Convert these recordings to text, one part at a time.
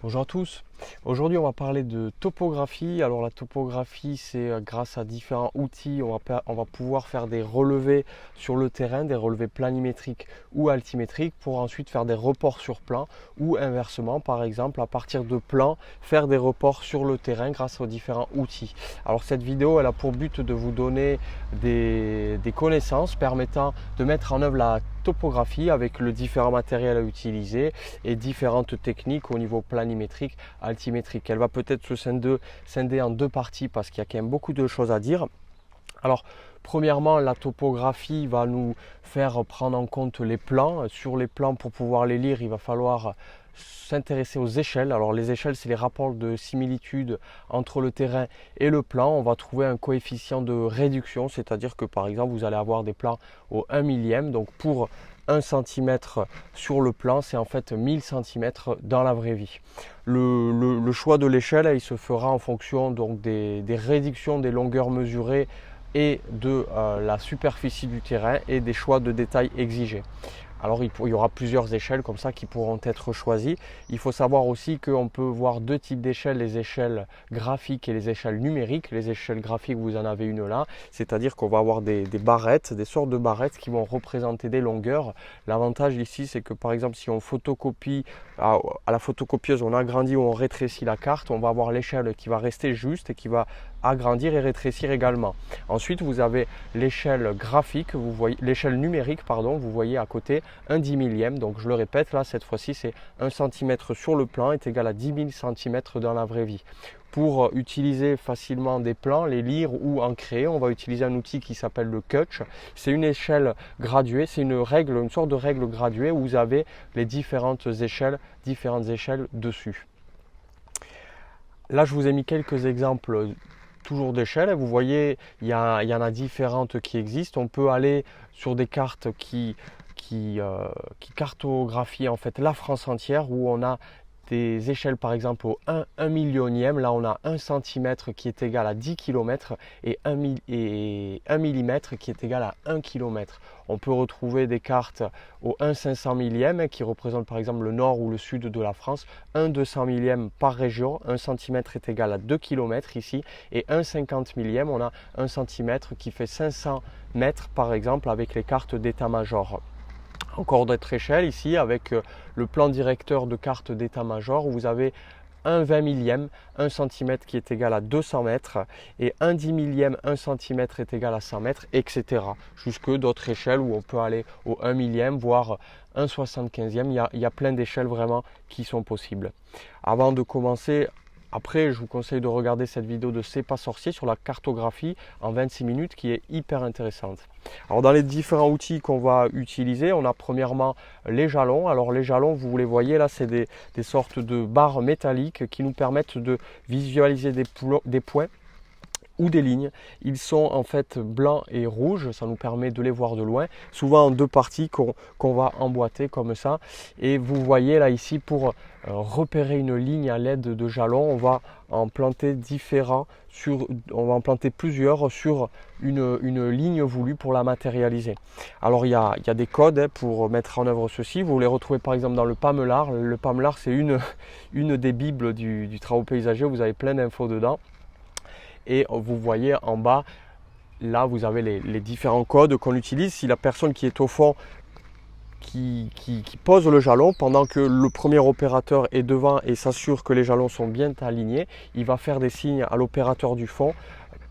Bonjour à tous. Aujourd'hui, on va parler de topographie. Alors la topographie, c'est grâce à différents outils, on va pouvoir faire des relevés sur le terrain, des relevés planimétriques ou altimétriques pour ensuite faire des reports sur plan ou inversement, par exemple, à partir de plans, faire des reports sur le terrain grâce aux différents outils. Alors cette vidéo, elle a pour but de vous donner des connaissances permettant de mettre en œuvre la topographie avec le différent matériel à utiliser et différentes techniques au niveau planimétrique, altimétrique. Elle va peut-être se scinder en deux parties parce qu'il y a quand même beaucoup de choses à dire. Alors, premièrement, la topographie va nous faire prendre en compte les plans. Sur les plans, pour pouvoir les lire, il va falloir s'intéresser aux échelles. Alors les échelles, c'est les rapports de similitude entre le terrain et le plan. On va trouver un coefficient de réduction, c'est-à-dire que par exemple, vous allez avoir des plans au 1 millième. Donc pour 1 cm sur le plan, c'est en fait 1000 cm dans la vraie vie. Le choix de l'échelle, il se fera en fonction donc des réductions des longueurs mesurées et de la superficie du terrain et des choix de détails exigés. Alors il y aura plusieurs échelles comme ça qui pourront être choisies. Il faut savoir aussi qu'on peut voir deux types d'échelles, les échelles graphiques et les échelles numériques. Les échelles graphiques, vous en avez une là, c'est-à-dire qu'on va avoir des barrettes, des sortes de barrettes qui vont représenter des longueurs. L'avantage ici, c'est que par exemple si on photocopie à la photocopieuse, on agrandit ou on rétrécit la carte, on va avoir l'échelle qui va rester juste et qui va agrandir et rétrécir également. Ensuite, vous avez l'échelle graphique, vous voyez l'échelle numérique, pardon, vous voyez à côté un 10 millième. Donc je le répète, là cette fois-ci c'est 1 cm sur le plan est égal à 10 000 cm dans la vraie vie. Pour utiliser facilement des plans, les lire ou en créer, on va utiliser un outil qui s'appelle le Kutch. C'est une échelle graduée, c'est une sorte de règle graduée où vous avez les différentes échelles dessus. Là, je vous ai mis quelques exemples toujours d'échelles. Vous voyez, il y en a différentes qui existent. On peut aller sur des cartes qui cartographient en fait la France entière où on a des échelles par exemple au 1 millionième. Là, on a 1 cm qui est égal à 10 km et 1 mm qui est égal à 1 km. On peut retrouver des cartes au 1 500 millième qui représentent par exemple le nord ou le sud de la France. 1 200 millième par région, 1 cm est égal à 2 km ici. Et 1 50 millième, on a 1 cm qui fait 500 mètres par exemple avec les cartes d'état-major. Encore d'autres échelles ici avec le plan directeur de carte d'état-major où vous avez un 20 millième, 1 cm qui est égal à 200 mètres et un 10 millième, 1 cm est égal à 100 mètres, etc. Jusque d'autres échelles où on peut aller au 1 millième, voire 1 75e. Il y a plein d'échelles vraiment qui sont possibles. Avant de commencer, après, je vous conseille de regarder cette vidéo de C'est pas sorcier sur la cartographie en 26 minutes qui est hyper intéressante. Alors dans les différents outils qu'on va utiliser, on a premièrement les jalons. Alors les jalons, vous les voyez là, c'est des sortes de barres métalliques qui nous permettent de visualiser des points ou des lignes. Ils sont en fait blancs et rouges, ça nous permet de les voir de loin, souvent en deux parties qu'on va emboîter comme ça. Et vous voyez là ici, pour repérer une ligne à l'aide de jalons, on va en planter on va en planter plusieurs sur une ligne voulue pour la matérialiser. Alors il y a des codes pour mettre en œuvre ceci. Vous les retrouvez par exemple dans le Pamelard. Le Pamelard, c'est une des bibles du travaux paysager, vous avez plein d'infos dedans. Et vous voyez en bas, là vous avez les différents codes qu'on utilise. Si la personne qui est au fond qui pose le jalon, pendant que le premier opérateur est devant et s'assure que les jalons sont bien alignés, il va faire des signes à l'opérateur du fond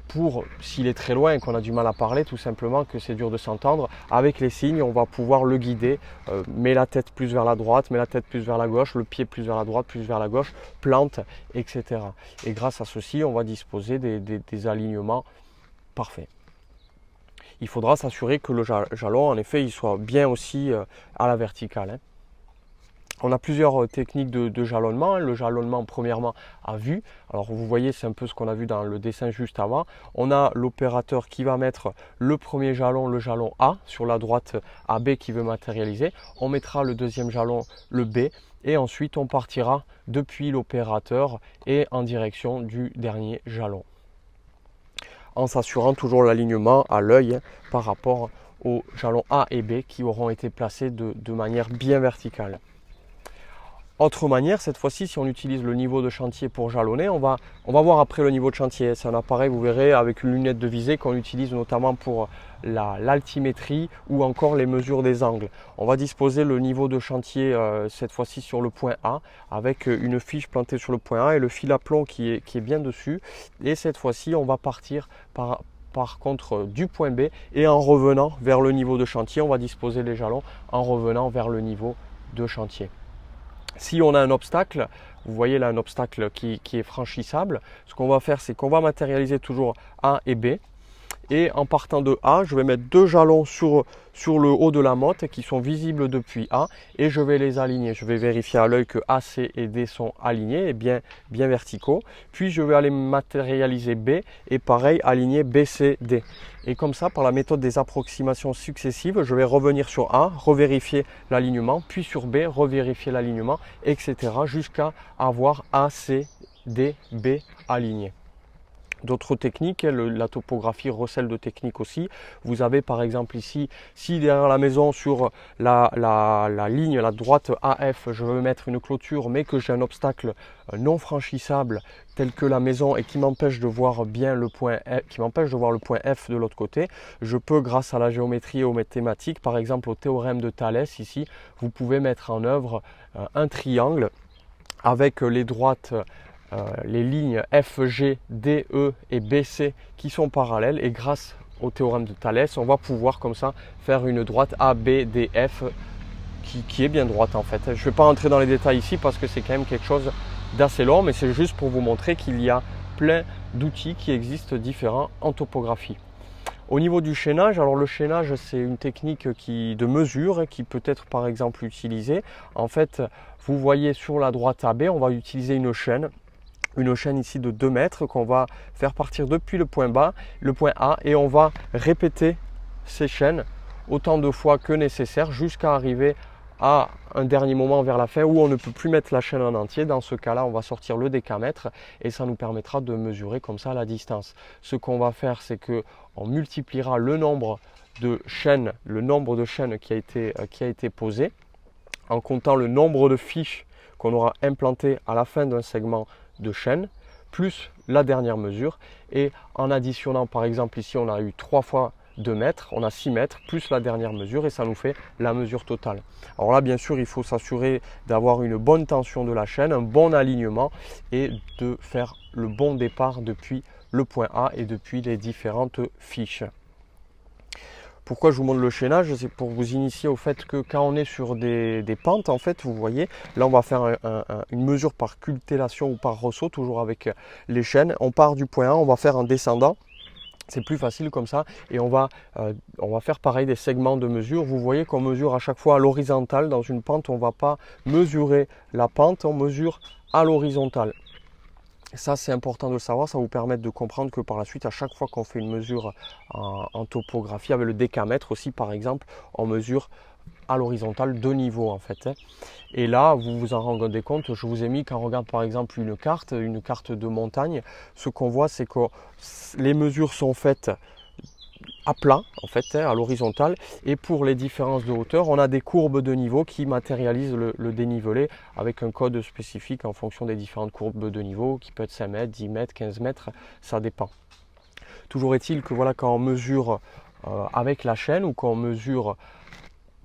pour, s'il est très loin et qu'on a du mal à parler, tout simplement, que c'est dur de s'entendre, avec les signes on va pouvoir le guider. Mets la tête plus vers la droite, mets la tête plus vers la gauche, le pied plus vers la droite, plus vers la gauche, plante, etc. Et grâce à ceci, on va disposer des alignements parfaits. Il faudra s'assurer que le jalon, en effet, il soit bien aussi à la verticale. On a plusieurs techniques de jalonnement. Le jalonnement, premièrement, à vue. Alors vous voyez, c'est un peu ce qu'on a vu dans le dessin juste avant. On a l'opérateur qui va mettre le premier jalon, le jalon A, sur la droite AB qui veut matérialiser. On mettra le deuxième jalon, le B, et ensuite on partira depuis l'opérateur et en direction du dernier jalon, en s'assurant toujours l'alignement à l'œil par rapport aux jalons A et B qui auront été placés de manière bien verticale. Autre manière, cette fois-ci, si on utilise le niveau de chantier pour jalonner, on va voir après le niveau de chantier. C'est un appareil, vous verrez, avec une lunette de visée qu'on utilise notamment pour l'altimétrie ou encore les mesures des angles. On va disposer le niveau de chantier cette fois-ci sur le point A avec une fiche plantée sur le point A et le fil à plomb qui est bien dessus. Et cette fois-ci, on va partir par contre du point B et en revenant vers le niveau de chantier, on va disposer les jalons en revenant vers le niveau de chantier. Si on a un obstacle, vous voyez là un obstacle qui est franchissable, ce qu'on va faire, c'est qu'on va matérialiser toujours A et B. Et en partant de A, je vais mettre 2 jalons sur le haut de la motte qui sont visibles depuis A et je vais les aligner. Je vais vérifier à l'œil que A, C et D sont alignés et bien verticaux. Puis je vais aller matérialiser B et pareil aligner B, C, D. Et comme ça, par la méthode des approximations successives, je vais revenir sur A, revérifier l'alignement, puis sur B, revérifier l'alignement, etc. jusqu'à avoir A, C, D, B alignés. D'autres techniques, la topographie recèle de techniques aussi. Vous avez par exemple ici, si derrière la maison sur la ligne, la droite AF, je veux mettre une clôture mais que j'ai un obstacle non franchissable tel que la maison et qui m'empêche de voir bien le point F, qui m'empêche de voir le point F de l'autre côté, je peux grâce à la géométrie et aux mathématiques, par exemple au théorème de Thalès ici, vous pouvez mettre en œuvre un triangle avec les droites les lignes F, G, D, E et BC qui sont parallèles et grâce au théorème de Thalès, on va pouvoir comme ça faire une droite A, B, D, F qui est bien droite en fait. Je ne vais pas entrer dans les détails ici parce que c'est quand même quelque chose d'assez long, mais c'est juste pour vous montrer qu'il y a plein d'outils qui existent différents en topographie. Au niveau du chaînage, alors le chaînage c'est une technique de mesure qui peut être par exemple utilisée. En fait, vous voyez sur la droite AB, on va utiliser une chaîne ici de 2 mètres qu'on va faire partir depuis le point A et on va répéter ces chaînes autant de fois que nécessaire jusqu'à arriver à un dernier moment vers la fin où on ne peut plus mettre la chaîne en entier. Dans ce cas là, on va sortir le décamètre et ça nous permettra de mesurer comme ça la distance. Ce qu'on va faire, c'est que on multipliera le nombre de chaînes qui a été posé en comptant le nombre de fiches qu'on aura implantées à la fin d'un segment de chaîne plus la dernière mesure et en additionnant par exemple ici on a eu 3 fois 2 mètres, on a 6 mètres plus la dernière mesure et ça nous fait la mesure totale. Alors là bien sûr il faut s'assurer d'avoir une bonne tension de la chaîne, un bon alignement et de faire le bon départ depuis le point A et depuis les différentes fiches. Pourquoi je vous montre le chaînage? C'est pour vous initier au fait que quand on est sur des pentes, en fait, vous voyez, là on va faire une mesure par cultellation ou par ressaut, toujours avec les chaînes. On part du point A, on va faire un descendant. C'est plus facile comme ça et on va faire pareil des segments de mesure. Vous voyez qu'on mesure à chaque fois à l'horizontale. Dans une pente, on ne va pas mesurer la pente, on mesure à l'horizontale. Ça c'est important de le savoir, ça va vous permettre de comprendre que par la suite à chaque fois qu'on fait une mesure en topographie avec le décamètre aussi par exemple, on mesure à l'horizontale 2 niveaux en fait. Et là vous vous en rendez compte, je vous ai mis quand on regarde par exemple une carte de montagne, ce qu'on voit c'est que les mesures sont faites à plat en fait, à l'horizontale et pour les différences de hauteur on a des courbes de niveau qui matérialisent le dénivelé avec un code spécifique en fonction des différentes courbes de niveau qui peut être 5 mètres, 10 mètres, 15 mètres, ça dépend. Toujours est-il que voilà, quand on mesure avec la chaîne ou quand on mesure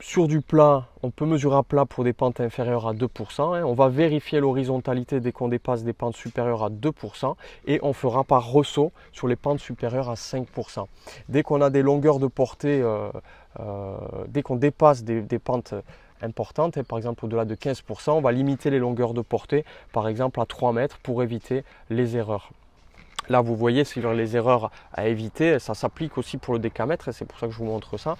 sur du plat, on peut mesurer à plat pour des pentes inférieures à 2%. On va vérifier l'horizontalité dès qu'on dépasse des pentes supérieures à 2% et on fera par ressaut sur les pentes supérieures à 5%. Dès qu'on a des longueurs de portée, dès qu'on dépasse des pentes importantes, par exemple au-delà de 15%, on va limiter les longueurs de portée par exemple à 3 mètres pour éviter les erreurs. Là, vous voyez, sur les erreurs à éviter, ça s'applique aussi pour le décamètre, c'est pour ça que je vous montre ça.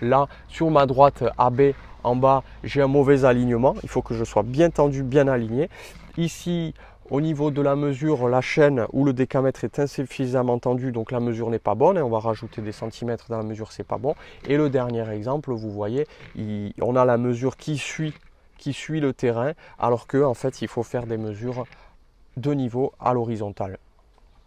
Là, sur ma droite AB, en bas, j'ai un mauvais alignement. Il faut que je sois bien tendu, bien aligné. Ici, au niveau de la mesure, la chaîne ou le décamètre est insuffisamment tendu, donc la mesure n'est pas bonne. Et on va rajouter des centimètres dans la mesure, c'est pas bon. Et le dernier exemple, vous voyez, on a la mesure qui suit le terrain, alors qu'en fait, il faut faire des mesures de niveau à l'horizontale.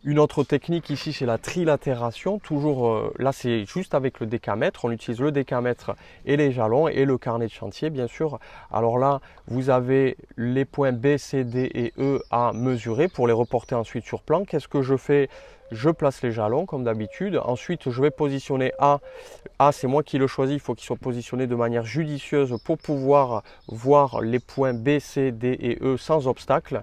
Une autre technique ici, c'est la trilatération. Toujours, là, c'est juste avec le décamètre. On utilise le décamètre et les jalons et le carnet de chantier, bien sûr. Alors là, vous avez les points B, C, D et E à mesurer pour les reporter ensuite sur plan. Qu'est-ce que je fais? Je place les jalons comme d'habitude. Ensuite, je vais positionner A. A, c'est moi qui le choisis. Il faut qu'il soit positionné de manière judicieuse pour pouvoir voir les points B, C, D et E sans obstacle.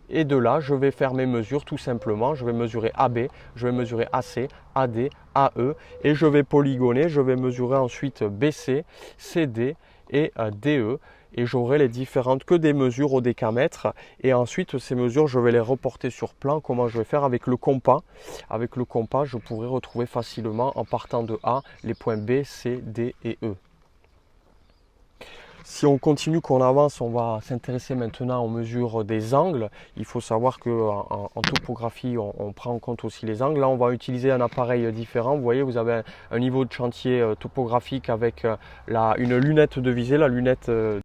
Et de là, je vais faire mes mesures tout simplement. Je vais mesurer AB, je vais mesurer AC, AD, AE et je vais polygoner. Je vais mesurer ensuite BC, CD et DE. Et j'aurai les différentes que des mesures au décamètre. Et ensuite, ces mesures, je vais les reporter sur plan. Comment je vais faire avec le compas? Avec le compas, je pourrai retrouver facilement en partant de A les points B, C, D et E. Si on continue, qu'on avance, on va s'intéresser maintenant aux mesures des angles. Il faut savoir qu'en topographie, on prend en compte aussi les angles. Là, on va utiliser un appareil différent. Vous voyez, vous avez un niveau de chantier topographique avec une lunette de visée, la lunette